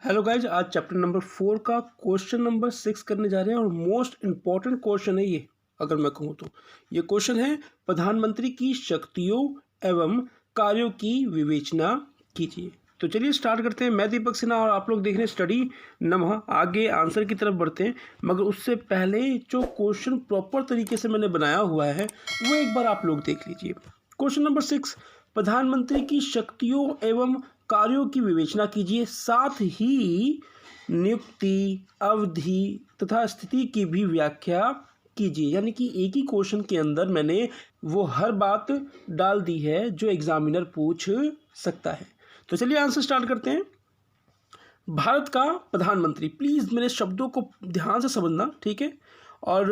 Hello guys, आज chapter number 4 का question number 6 करने जा रहे हैं और मोस्ट इम्पॉर्टेंट क्वेश्चन है ये। अगर मैं कहूँ तो ये क्वेश्चन है, प्रधानमंत्री की शक्तियों एवं कार्यों की विवेचना कीजिए। तो चलिए स्टार्ट करते हैं। मैं दीपक सिन्हा और आप लोग देख रहे हैं स्टडी नमः। आगे आंसर की तरफ बढ़ते हैं, मगर उससे पहले जो क्वेश्चन प्रॉपर तरीके से मैंने बनाया हुआ है वो एक बार आप लोग देख लीजिए। क्वेश्चन नंबर 6, प्रधानमंत्री की शक्तियों एवं कार्यों की विवेचना कीजिए, साथ ही नियुक्ति, अवधि तथा स्थिति की भी व्याख्या कीजिए। यानी कि एक ही क्वेश्चन के अंदर मैंने वो हर बात डाल दी है जो एग्जामिनर पूछ सकता है। तो चलिए आंसर स्टार्ट करते हैं। भारत का प्रधानमंत्री, प्लीज़ मेरे शब्दों को ध्यान से समझना, ठीक है। और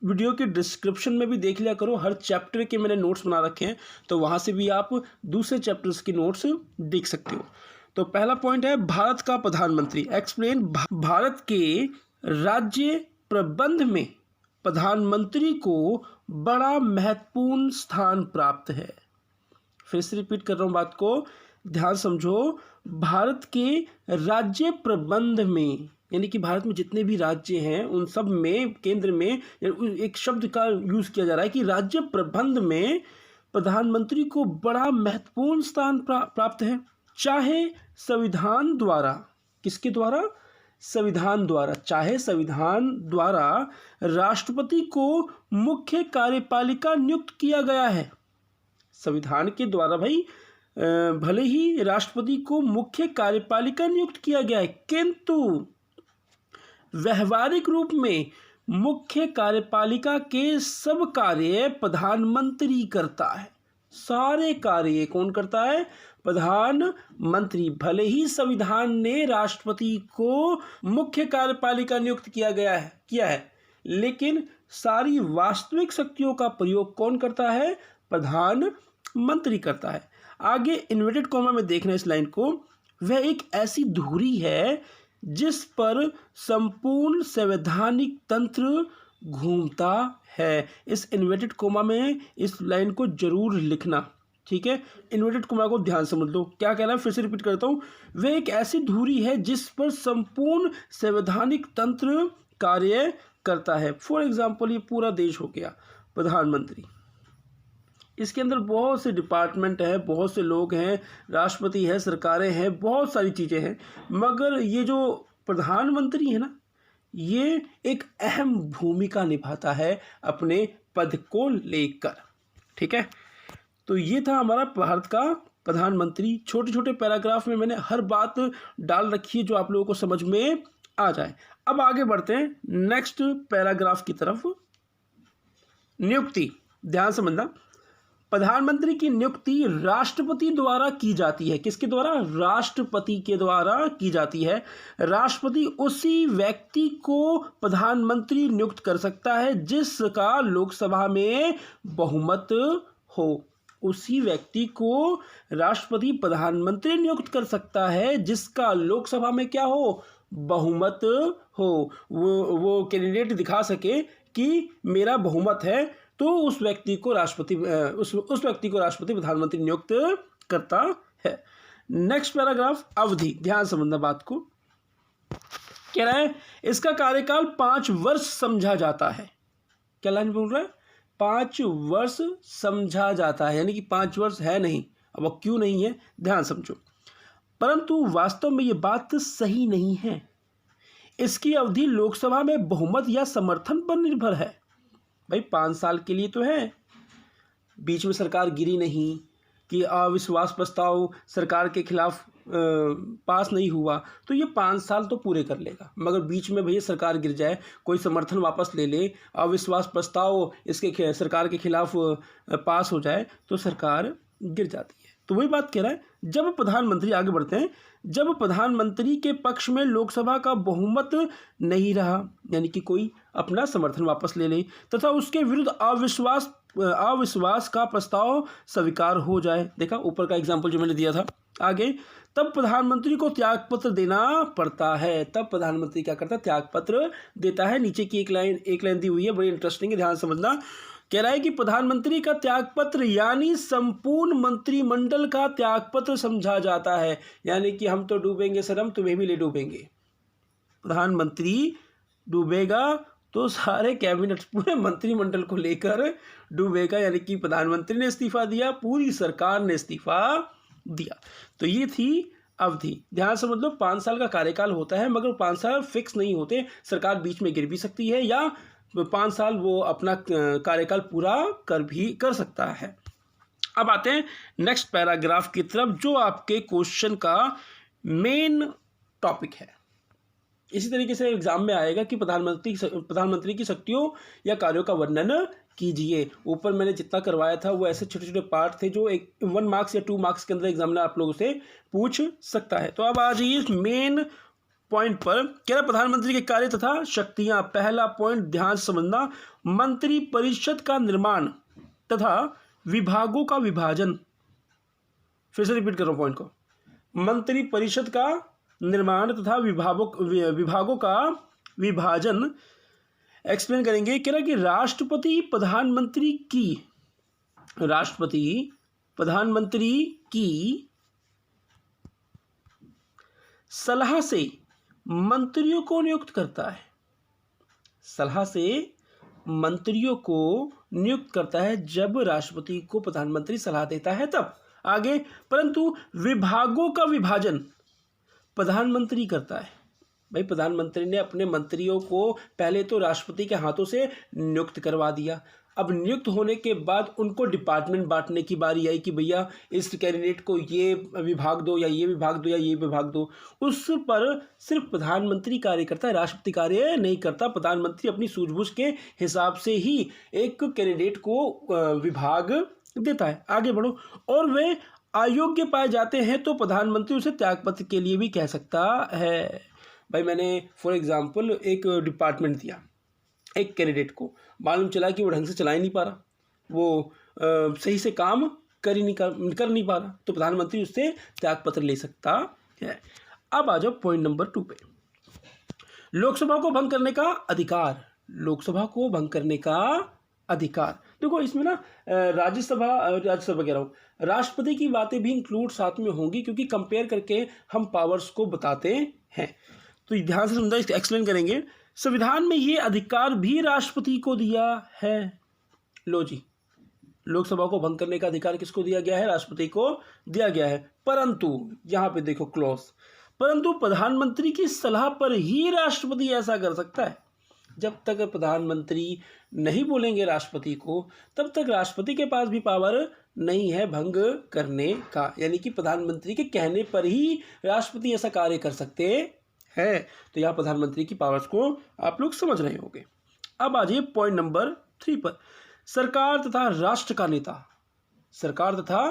वीडियो के डिस्क्रिप्शन में भी देख लिया करो, हर चैप्टर के मैंने नोट्स बना रखे हैं, तो वहाँ से भी आप दूसरे चैप्टर्स के नोट्स देख सकते हो। तो पहला पॉइंट है भारत का प्रधानमंत्री। एक्सप्लेन। भारत के राज्य प्रबंध में प्रधानमंत्री को बड़ा महत्वपूर्ण स्थान प्राप्त है। फिर से रिपीट कर रहा हूँ, बात को ध्यान समझो। भारत के राज्य प्रबंध में, यानी कि भारत में जितने भी राज्य हैं उन सब में केंद्र में एक शब्द का यूज़ किया जा रहा है कि राज्य प्रबंध में प्रधानमंत्री को बड़ा महत्वपूर्ण स्थान प्राप्त है। चाहे संविधान द्वारा, किसके द्वारा? संविधान द्वारा। चाहे संविधान द्वारा राष्ट्रपति को मुख्य कार्यपालिका नियुक्त किया गया है। संविधान के द्वारा भाई भले ही राष्ट्रपति को मुख्य कार्यपालिका नियुक्त किया गया है, किंतु व्यवहारिक रूप में मुख्य कार्यपालिका के सब कार्य प्रधानमंत्री करता है। सारे कार्य कौन करता है? प्रधानमंत्री। भले ही संविधान ने राष्ट्रपति को मुख्य कार्यपालिका नियुक्त किया है, लेकिन सारी वास्तविक शक्तियों का प्रयोग कौन करता है? प्रधानमंत्री करता है। आगे इन्वर्टेड कॉमा में देखना इस लाइन को। वह एक ऐसी धुरी है जिस पर संपूर्ण संवैधानिक तंत्र घूमता है। इस इन्वर्टेड कोमा में इस लाइन को जरूर लिखना, ठीक है। इन्वर्टेड कोमा को ध्यान समझ लो क्या कह रहा है, फिर से रिपीट करता हूँ। वह एक ऐसी धुरी है जिस पर संपूर्ण संवैधानिक तंत्र कार्य करता है। फॉर एग्जाम्पल, ये पूरा देश हो गया प्रधानमंत्री, इसके अंदर बहुत से डिपार्टमेंट है, बहुत से लोग हैं, राष्ट्रपति है, सरकारें हैं, बहुत सारी चीज़ें हैं, मगर ये जो प्रधानमंत्री है ना, ये एक अहम भूमिका निभाता है अपने पद को लेकर, ठीक है। तो ये था हमारा भारत का प्रधानमंत्री। छोटे छोटे पैराग्राफ में मैंने हर बात डाल रखी है जो आप लोगों को समझ में आ जाए। अब आगे बढ़ते हैं नेक्स्ट पैराग्राफ की तरफ। नियुक्ति, ध्यान समझना। प्रधानमंत्री की नियुक्ति राष्ट्रपति द्वारा की जाती है। किसके द्वारा? राष्ट्रपति के द्वारा की जाती है। राष्ट्रपति उसी व्यक्ति को प्रधानमंत्री नियुक्त कर सकता है जिसका लोकसभा में बहुमत हो। उसी व्यक्ति को राष्ट्रपति प्रधानमंत्री नियुक्त कर सकता है जिसका लोकसभा में क्या हो? बहुमत हो। वो कैंडिडेट दिखा सके कि मेरा बहुमत है, तो उस व्यक्ति को राष्ट्रपति प्रधानमंत्री नियुक्त करता है। नेक्स्ट पैराग्राफ, अवधि। ध्यान समझना बात को। कह रहा है इसका कार्यकाल 5 वर्ष समझा जाता है। क्या लाइन बोल रहा है? 5 वर्ष समझा जाता है, यानी कि 5 वर्ष है नहीं। अब वो क्यों नहीं है, ध्यान समझो। परंतु वास्तव में ये बात सही नहीं है। इसकी अवधि लोकसभा में बहुमत या समर्थन पर निर्भर है। भाई 5 साल के लिए तो है, बीच में सरकार गिरी नहीं कि अविश्वास प्रस्ताव सरकार के खिलाफ पास नहीं हुआ, तो ये 5 साल तो पूरे कर लेगा। मगर बीच में भैया सरकार गिर जाए, कोई समर्थन वापस ले ले, अविश्वास प्रस्ताव इसके सरकार के खिलाफ पास हो जाए, तो सरकार गिर जाती है। तो वही बात कह रहा है, जब प्रधानमंत्री, आगे बढ़ते हैं, जब प्रधानमंत्री के पक्ष में लोकसभा का बहुमत नहीं रहा, यानी कि कोई अपना समर्थन वापस ले ले, तथा उसके विरुद्ध अविश्वास का प्रस्ताव स्वीकार हो जाए। देखा ऊपर का एग्जाम्पल जो मैंने दिया था। आगे, तब प्रधानमंत्री को त्यागपत्र देना पड़ता है। तब प्रधानमंत्री क्या करता है? त्यागपत्र देता है। नीचे की एक लाइन दी हुई है, बड़ी इंटरेस्टिंग है, ध्यान समझना। कह रहा है कि प्रधानमंत्री का त्यागपत्र यानी संपूर्ण मंत्रिमंडल का त्यागपत्र समझा जाता है, यानी कि हम तो डूबेंगे सर, हम तुम्हें भी ले डूबेंगे। प्रधानमंत्री डूबेगा तो सारे कैबिनेट पूरे मंत्रिमंडल को लेकर डूबेगा, यानी कि प्रधानमंत्री ने इस्तीफा दिया, पूरी सरकार ने इस्तीफा दिया। तो ये थी अवधि। ध्यान से मतलब 5 साल का कार्यकाल होता है, मगर 5 साल फिक्स नहीं होते, सरकार बीच में गिर भी सकती है या 5 साल वो अपना कार्यकाल पूरा कर सकता है। अब आते हैं नेक्स्ट पैराग्राफ की तरफ, जो आपके क्वेश्चन का मेन टॉपिक है। इसी तरीके से एग्जाम में आएगा कि प्रधानमंत्री की शक्तियों या कार्यों का वर्णन कीजिए। ऊपर मैंने जितना करवाया था वो ऐसे छोटे छोटे पार्ट थे जो 1 मार्क्स या 2 मार्क्स के अंदर एग्जामिनर आप लोगों से पूछ सकता है। तो अब आ जाइए इस मेन पॉइंट पर। कह रहा प्रधानमंत्री के कार्य तथा शक्तियां। पहला पॉइंट ध्यान से समझना, मंत्री परिषद का निर्माण तथा विभागों का विभाजन। फिर से रिपीट कर रहा हूं पॉइंट को, मंत्री परिषद का निर्माण तथा विभागों का विभाजन एक्सप्लेन करेंगे। कह रहा कि राष्ट्रपति प्रधानमंत्री की सलाह से मंत्रियों को नियुक्त करता है। सलाह से मंत्रियों को नियुक्त करता है जब राष्ट्रपति को प्रधानमंत्री सलाह देता है तब। आगे, परंतु विभागों का विभाजन प्रधानमंत्री करता है। भाई प्रधानमंत्री ने अपने मंत्रियों को पहले तो राष्ट्रपति के हाथों से नियुक्त करवा दिया, अब नियुक्त होने के बाद उनको डिपार्टमेंट बांटने की बारी आई कि भैया इस कैंडिडेट को ये विभाग दो या ये विभाग दो या ये विभाग दो। उस पर सिर्फ प्रधानमंत्री कार्य करता है, राष्ट्रपति कार्य नहीं करता। प्रधानमंत्री अपनी सूझबूझ के हिसाब से ही एक कैंडिडेट को विभाग देता है। आगे बढ़ो, और वे अयोग्य पाए जाते हैं तो प्रधानमंत्री उसे त्यागपत्र के लिए भी कह सकता है। भाई मैंने फॉर एग्जांपल एक डिपार्टमेंट दिया एक कैंडिडेट को, मालूम चला कि वो ढंग से चला ही नहीं पा रहा, वो सही से काम कर नहीं पा रहा, तो प्रधानमंत्री उससे त्यागपत्र ले सकता है। अब आ जाओ पॉइंट नंबर 2 पे, लोकसभा को भंग करने का अधिकार। लोकसभा को भंग करने का अधिकार, देखो इसमें ना राज्यसभा कह रहा हूँ, राष्ट्रपति की बातें भी इंक्लूड साथ में होंगी, क्योंकि कंपेयर करके हम पावर्स को बताते हैं। तो ध्यान से समझा, एक्सप्लेन करेंगे। संविधान में ये अधिकार भी राष्ट्रपति को दिया है। लो जी, लोकसभा को भंग करने का अधिकार किसको दिया गया है? राष्ट्रपति को दिया गया है। परंतु यहाँ पे देखो क्लॉज, परंतु प्रधानमंत्री की सलाह पर ही राष्ट्रपति ऐसा कर सकता है। जब तक प्रधानमंत्री नहीं बोलेंगे राष्ट्रपति को, तब तक राष्ट्रपति के पास भी पावर नहीं है भंग करने का, यानी कि प्रधानमंत्री के कहने पर ही राष्ट्रपति ऐसा कार्य कर सकते हैं। तो यहाँ प्रधानमंत्री की पावर्स को आप लोग समझ रहे होंगे। अब आ जाइए पॉइंट नंबर 3 पर, सरकार तथा राष्ट्र का नेता। सरकार तथा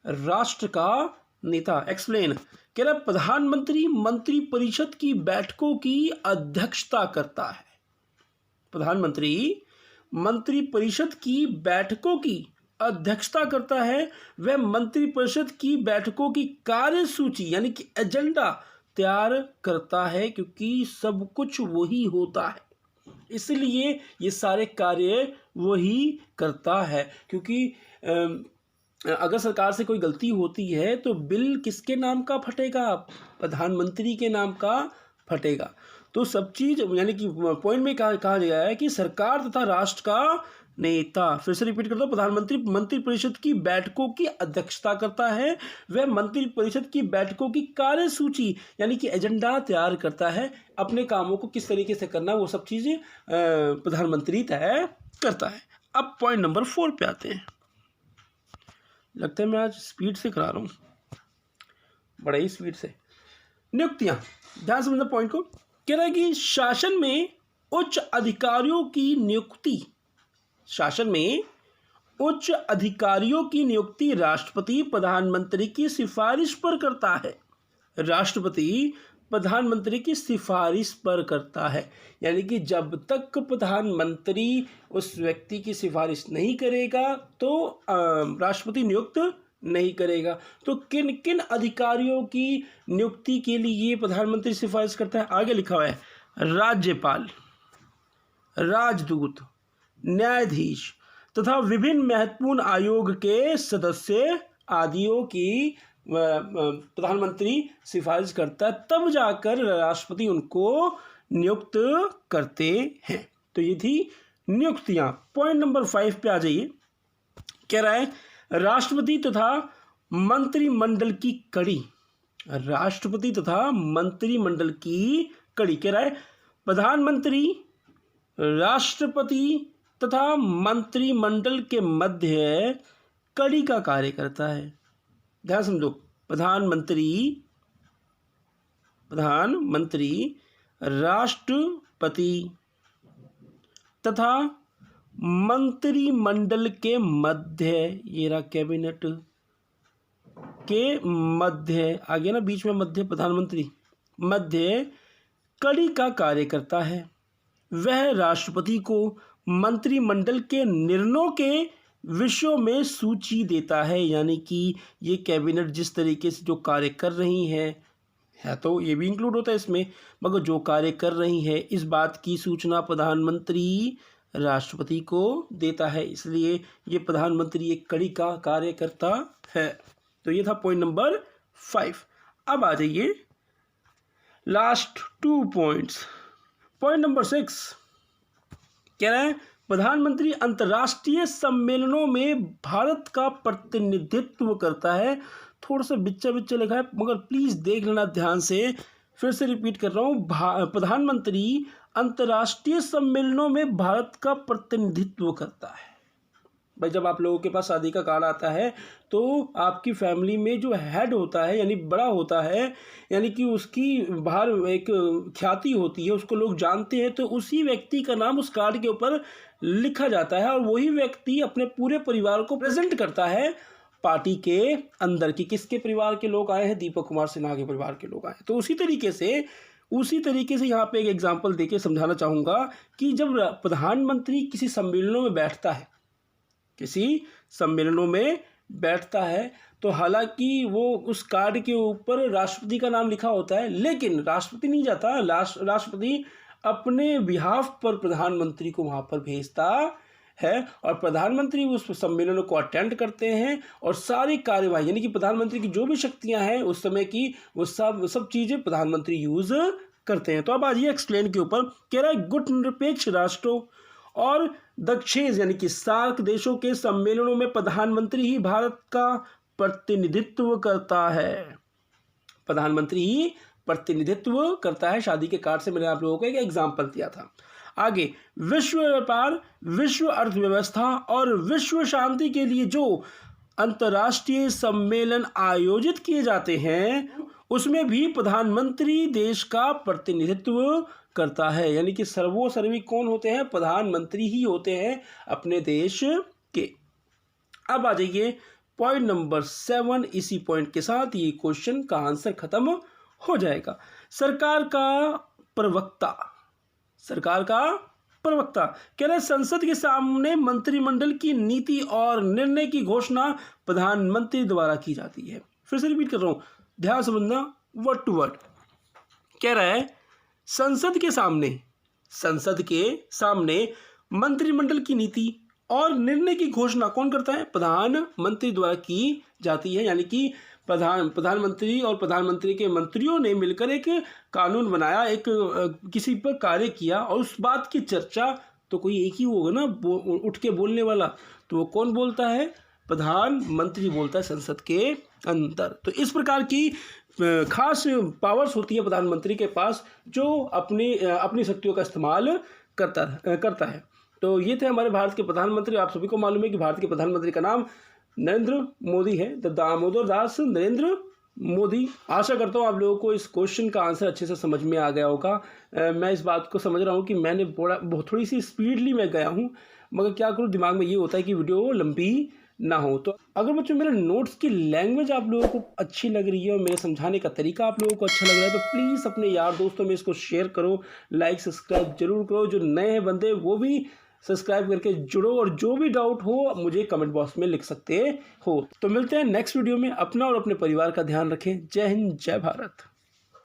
राष्ट्र का नेता एक्सप्लेन। कह रहा प्रधानमंत्री मंत्री परिषद की बैठकों की अध्यक्षता करता है। प्रधानमंत्री मंत्री परिषद की बैठकों की अध्यक्षता करता है। वह मंत्री परिषद की बैठकों की कार्यसूची यानी कि एजेंडा तैयार करता है, क्योंकि सब कुछ वही होता है, इसलिए ये सारे कार्य वही करता है। क्योंकि अगर सरकार से कोई गलती होती है तो बिल किसके नाम का फटेगा? प्रधानमंत्री के नाम का फटेगा। तो सब चीज यानी कि पॉइंट में कहा गया है कि सरकार तथा राष्ट्र का नेता। फिर से रिपीट करता हूं, प्रधानमंत्री मंत्री परिषद की बैठकों की अध्यक्षता करता है। वह मंत्री परिषद की बैठकों की कार्यसूची यानी कि एजेंडा तैयार करता है। अपने कामों को किस तरीके से करना वो सब चीजें प्रधानमंत्री तय करता है। अब पॉइंट नंबर 4 पे आते हैं। लगता है मैं आज स्पीड से करा रहा हूँ, बड़ा ही स्पीड से। नियुक्तियां, ध्यान से समझना पॉइंट को। कह रहा है कि शासन में उच्च अधिकारियों की नियुक्ति, शासन में उच्च अधिकारियों की नियुक्ति राष्ट्रपति प्रधानमंत्री की सिफारिश पर करता है। राष्ट्रपति प्रधानमंत्री की सिफारिश पर करता है, यानी कि जब तक प्रधानमंत्री उस व्यक्ति की सिफारिश नहीं करेगा तो राष्ट्रपति नियुक्त नहीं करेगा। तो किन किन अधिकारियों की नियुक्ति के लिए प्रधानमंत्री सिफारिश करता है? आगे लिखा हुआ है, राज्यपाल, राजदूत, न्यायाधीश तथा विभिन्न महत्वपूर्ण आयोग के सदस्य आदियों की प्रधानमंत्री सिफारिश करता है, तब जाकर राष्ट्रपति उनको नियुक्त करते हैं। तो ये थी नियुक्तियां। पॉइंट नंबर 5 पे आ जाइए। कह रहा है राष्ट्रपति तथा मंत्रिमंडल की कड़ी। राष्ट्रपति तथा मंत्रिमंडल की कड़ी। कह रहा है प्रधानमंत्री राष्ट्रपति तथा मंत्रिमंडल के मध्य कड़ी का कार्य करता है। ध्यान समझो, प्रधानमंत्री राष्ट्रपति तथा मंत्रिमंडल के मध्य, ये रहा कैबिनेट के मध्य, आगे ना बीच में मध्य, प्रधानमंत्री मध्य कड़ी का कार्य करता है। वह राष्ट्रपति को मंत्रिमंडल के निर्णयों के विषयों में सूची देता है, यानी कि ये कैबिनेट जिस तरीके से जो कार्य कर रही है तो ये भी इंक्लूड होता है इसमें, मगर जो कार्य कर रही है इस बात की सूचना प्रधानमंत्री राष्ट्रपति को देता है, इसलिए ये प्रधानमंत्री एक कड़ी का कार्य करता है। तो ये था पॉइंट नंबर 5। अब आ जाइए लास्ट 2 पॉइंट्स। पॉइंट नंबर 6 कह रहे हैं प्रधानमंत्री अंतर्राष्ट्रीय सम्मेलनों में भारत का प्रतिनिधित्व करता है। थोड़ा सा बिच्चा लिखा है, मगर प्लीज़ देख लेना ध्यान से। फिर से रिपीट कर रहा हूँ, प्रधानमंत्री अंतर्राष्ट्रीय सम्मेलनों में भारत का प्रतिनिधित्व करता है। भाई जब आप लोगों के पास शादी का कार्ड आता है तो आपकी फैमिली में जो हेड होता है यानी बड़ा होता है, यानी कि उसकी बाहर एक ख्याति होती है, उसको लोग जानते हैं, तो उसी व्यक्ति का नाम उस कार्ड के ऊपर लिखा जाता है और वही व्यक्ति अपने पूरे परिवार को प्रेजेंट करता है पार्टी के अंदर कि किसके परिवार के लोग आए हैं, दीपक कुमार सिन्हा के परिवार के लोग आए। तो उसी तरीके से यहाँ पे एक एग्जाम्पल देके समझाना चाहूँगा कि जब प्रधानमंत्री किसी सम्मेलनों में बैठता है तो हालांकि वो उस कार्ड के ऊपर राष्ट्रपति का नाम लिखा होता है, लेकिन राष्ट्रपति नहीं जाता, राष्ट्रपति अपने बिहाफ पर प्रधानमंत्री को वहाँ पर भेजता है और प्रधानमंत्री उस सम्मेलन को अटेंड करते हैं और सारी कार्यवाही यानी कि प्रधानमंत्री की जो भी शक्तियां हैं उस समय की वो सब चीज़ें प्रधानमंत्री यूज़ करते हैं। तो अब आज ये एक्सप्लेन के ऊपर कह रहा है गुट निरपेक्ष राष्ट्रों और दक्षेज यानी कि सार्क देशों के सम्मेलनों में प्रधानमंत्री ही भारत का प्रतिनिधित्व करता है। प्रधानमंत्री ही प्रतिनिधित्व करता है। शादी के कार्ड से मैंने आप लोगों को एक एग्जाम्पल दिया था। आगे विश्व व्यापार, विश्व अर्थव्यवस्था और विश्व शांति के लिए जो अंतर्राष्ट्रीय सम्मेलन आयोजित किए जाते हैं उसमें भी प्रधानमंत्री देश का प्रतिनिधित्व करता है, यानी कि सर्वोपरि कौन होते हैं, प्रधानमंत्री ही होते हैं अपने देश के। अब आ जाइए पॉइंट नंबर 7। इसी पॉइंट के साथ ये क्वेश्चन का आंसर खत्म हो जाएगा। सरकार का प्रवक्ता कह रहे संसद के सामने मंत्रिमंडल की नीति और निर्णय की घोषणा प्रधानमंत्री द्वारा की जाती है। फिर से रिपीट कर रहा हूं, ध्यान समझना वर्ड टू वर्ड। कह रहा है संसद के सामने मंत्रिमंडल की नीति और निर्णय की घोषणा कौन करता है, प्रधानमंत्री द्वारा की जाती है, यानी कि प्रधानमंत्री और प्रधानमंत्री के मंत्रियों ने मिलकर एक कानून बनाया, एक किसी पर कार्य किया और उस बात की चर्चा तो कोई एक ही होगा ना उठ के बोलने वाला, तो वो कौन बोलता है, प्रधानमंत्री बोलता है संसद के अंदर। तो इस प्रकार की खास पावर्स होती है प्रधानमंत्री के पास जो अपनी शक्तियों का इस्तेमाल करता है। तो ये थे हमारे भारत के प्रधानमंत्री। आप सभी को मालूम है कि भारत के प्रधानमंत्री का नाम नरेंद्र मोदी है, दामोदर दास नरेंद्र मोदी। आशा करता हूँ आप लोगों को इस क्वेश्चन का आंसर अच्छे से समझ में आ गया होगा। मैं इस बात को समझ रहा हूँ कि मैंने थोड़ी सी स्पीडली मैं गया हूँ, मगर क्या करूँ, दिमाग में ये होता है कि वीडियो लंबी ना हो। तो अगर बच्चों मेरे नोट्स की लैंग्वेज आप लोगों को अच्छी लग रही है और मेरे समझाने का तरीका आप लोगों को अच्छा लग रहा है तो प्लीज़ अपने यार दोस्तों में इसको शेयर करो, लाइक सब्सक्राइब जरूर करो। जो नए हैं बंदे वो भी सब्सक्राइब करके जुड़ो और जो भी डाउट हो मुझे कमेंट बॉक्स में लिख सकते हो। तो मिलते हैं नेक्स्ट वीडियो में। अपना और अपने परिवार का ध्यान रखें। जय हिंद, जय भारत।